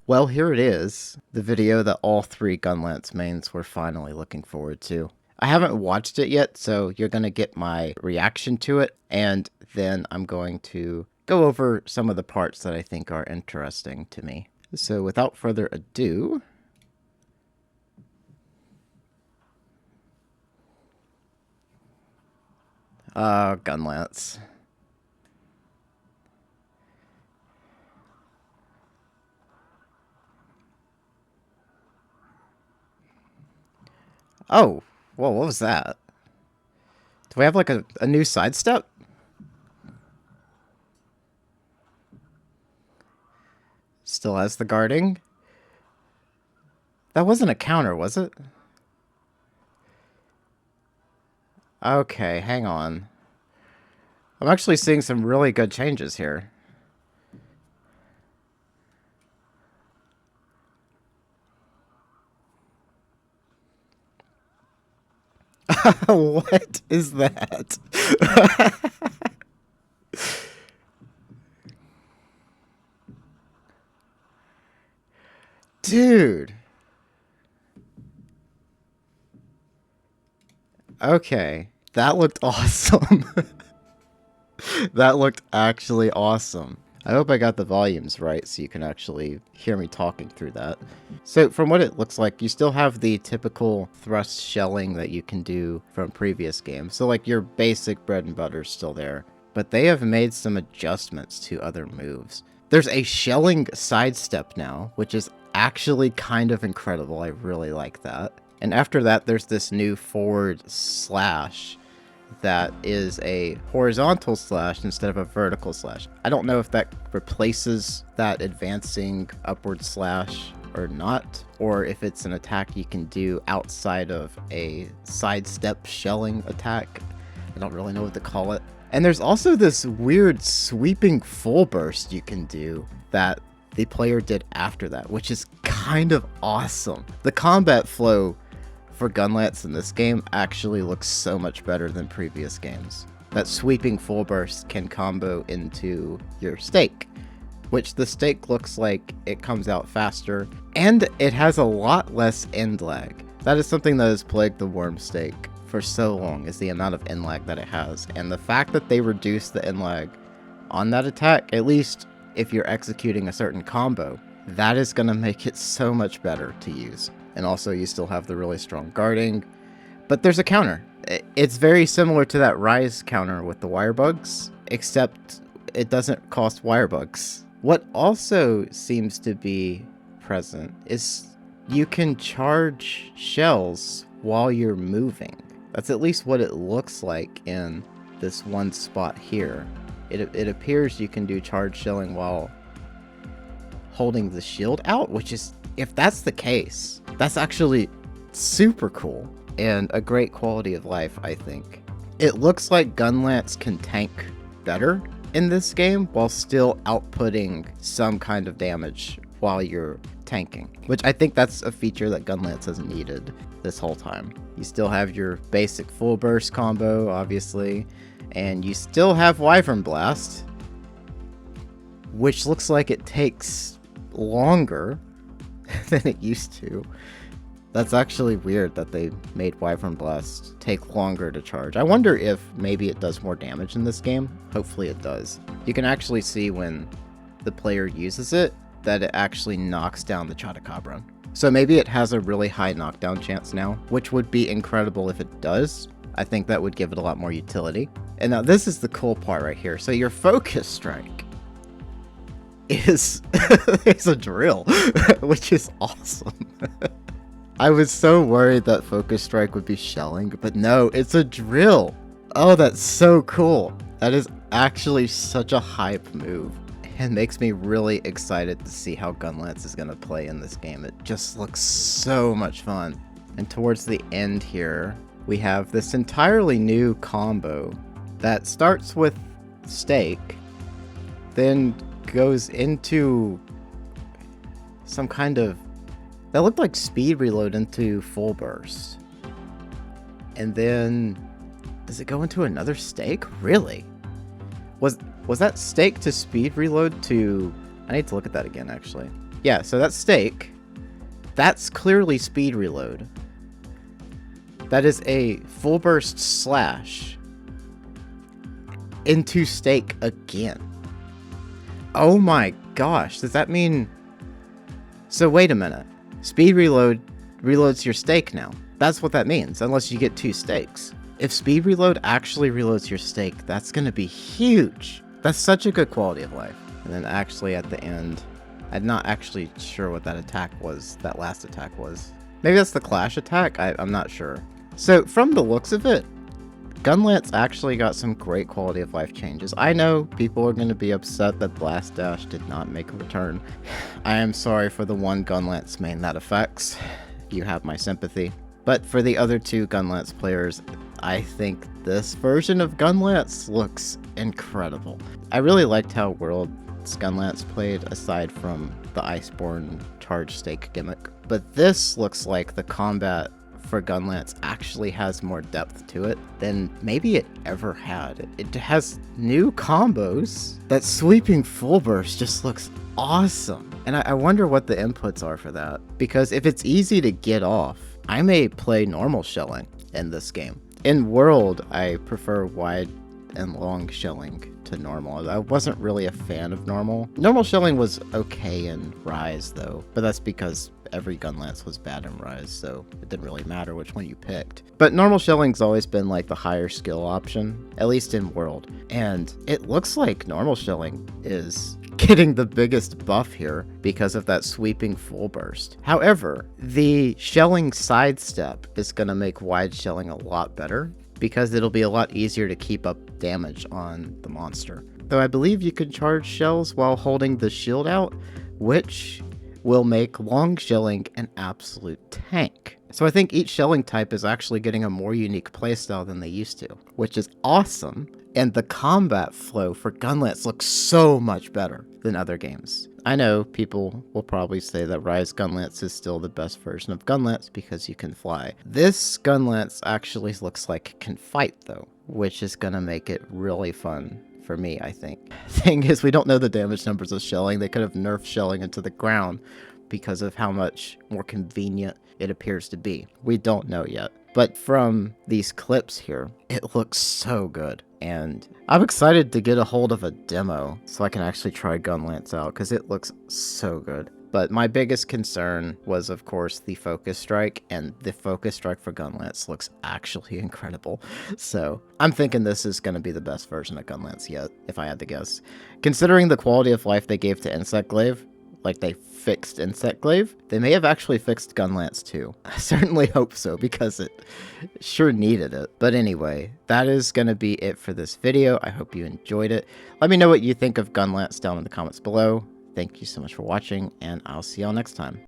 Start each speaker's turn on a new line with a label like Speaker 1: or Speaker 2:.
Speaker 1: Well, here it is, the video that all three Gunlance mains were finally looking forward to. I haven't watched it yet, so you're going to get my reaction to it, and then I'm going to go over some of the parts that I think are interesting to me. So without further ado, Gunlance. Oh, whoa, what was that? Do we have like a new sidestep? Still has the guarding. That wasn't a counter, was it? Okay, hang on. I'm actually seeing some really good changes here. What is that? Dude. Okay, that looked awesome. That looked actually awesome. I hope I got the volumes right so you can actually hear me talking through that. So from what it looks like, you still have the typical thrust shelling that you can do from previous games. So like your basic bread and butter is still there, but they have made some adjustments to other moves. There's a shelling sidestep now, which is actually kind of incredible. I really like that. And after that, there's this new forward slash that is a horizontal slash instead of a vertical slash. I don't know if that replaces that advancing upward slash or not, or if it's an attack you can do outside of a sidestep shelling attack. I don't really know what to call it. And there's also this weird sweeping full burst you can do that the player did after that, which is kind of awesome. The combat flow for Gunlance in this game actually looks so much better than previous games. That sweeping full burst can combo into your stake, which the stake looks like it comes out faster, and it has a lot less end lag. That is something that has plagued the worm stake for so long, is the amount of end lag that it has, and the fact that they reduce the end lag on that attack, at least if you're executing a certain combo, that is going to make it so much better to use. And also you still have the really strong guarding, but there's a counter. It's very similar to that rise counter with the wire bugs, except it doesn't cost wire bugs. What also seems to be present is you can charge shells while you're moving. That's at least what it looks like in this one spot here. It appears you can do charge shelling while holding the shield out, which is, if that's the case, that's actually super cool and a great quality of life, I think. It looks like Gunlance can tank better in this game while still outputting some kind of damage while you're tanking, which I think that's a feature that Gunlance has needed this whole time. You still have your basic full burst combo, obviously, and you still have Wyvern Blast, which looks like it takes longer than it used to. That's actually weird that they made Wyvern Blast take longer to charge. I wonder if maybe it does more damage in this game. Hopefully it does. You can actually see when the player uses it that it actually knocks down the Chotacabra. So maybe it has a really high knockdown chance now, which would be incredible if it does. I think that would give it a lot more utility. And now this is the cool part right here. So your focus strike is a drill, which is awesome. I was so worried that focus strike would be shelling, but no, it's a drill. Oh, that's so cool. That is actually such a hype move, and makes me really excited to see how Gunlance is going to play in this game. It just looks so much fun. And towards the end here, we have this entirely new combo that starts with stake, then goes into some kind of, that looked like speed reload into full burst, and then does it go into another stake? Really? Was that stake to speed reload to, I need to look at that again actually. Yeah, so that's stake. That's clearly speed reload. That is a full burst slash into stake again. Oh my gosh, does that mean... So wait a minute. Speed reload reloads your stake now. That's what that means, unless you get 2 stakes. If speed reload actually reloads your stake, that's gonna be huge. That's such a good quality of life. And then actually at the end, I'm not actually sure what that attack was, that last attack was. Maybe that's the clash attack? I'm not sure. So from the looks of it, Gunlance actually got some great quality of life changes. I know people are going to be upset that Blast Dash did not make a return. I am sorry for the one Gunlance main that affects. You have my sympathy. But for the other 2 Gunlance players, I think this version of Gunlance looks incredible. I really liked how World's Gunlance played aside from the Iceborne charge stake gimmick. But this looks like the combat for Gunlance actually has more depth to it than maybe it ever had. It has new combos. That sweeping full burst just looks awesome. And I wonder what the inputs are for that. Because if it's easy to get off, I may play normal shelling in this game. In World, I prefer wide and long shelling to normal. I wasn't really a fan of normal. Normal shelling was okay in Rise though, but that's because every Gunlance was bad in Rise, so it didn't really matter which one you picked. But normal shelling's always been like the higher skill option, at least in World. And it looks like normal shelling is getting the biggest buff here because of that sweeping full burst. However, the shelling sidestep is going to make wide shelling a lot better because it'll be a lot easier to keep up damage on the monster. Though I believe you can charge shells while holding the shield out, which will make long shelling an absolute tank. So I think each shelling type is actually getting a more unique playstyle than they used to, which is awesome. And the combat flow for Gunlance looks so much better than other games. I know people will probably say that Rise Gunlance is still the best version of Gunlance because you can fly. This Gunlance actually looks like it can fight though, which is gonna make it really fun for me, I think. Thing is, we don't know the damage numbers of shelling. They could have nerfed shelling into the ground because of how much more convenient it appears to be. We don't know yet. But from these clips here, it looks so good. And I'm excited to get a hold of a demo so I can actually try Gunlance out because it looks so good. But my biggest concern was, of course, the Focus Strike, and the Focus Strike for Gunlance looks actually incredible. So I'm thinking this is going to be the best version of Gunlance yet, if I had to guess. Considering the quality of life they gave to Insect Glaive, like they fixed Insect Glaive, they may have actually fixed Gunlance too. I certainly hope so because it sure needed it. But anyway, that is going to be it for this video. I hope you enjoyed it. Let me know what you think of Gunlance down in the comments below. Thank you so much for watching, and I'll see y'all next time.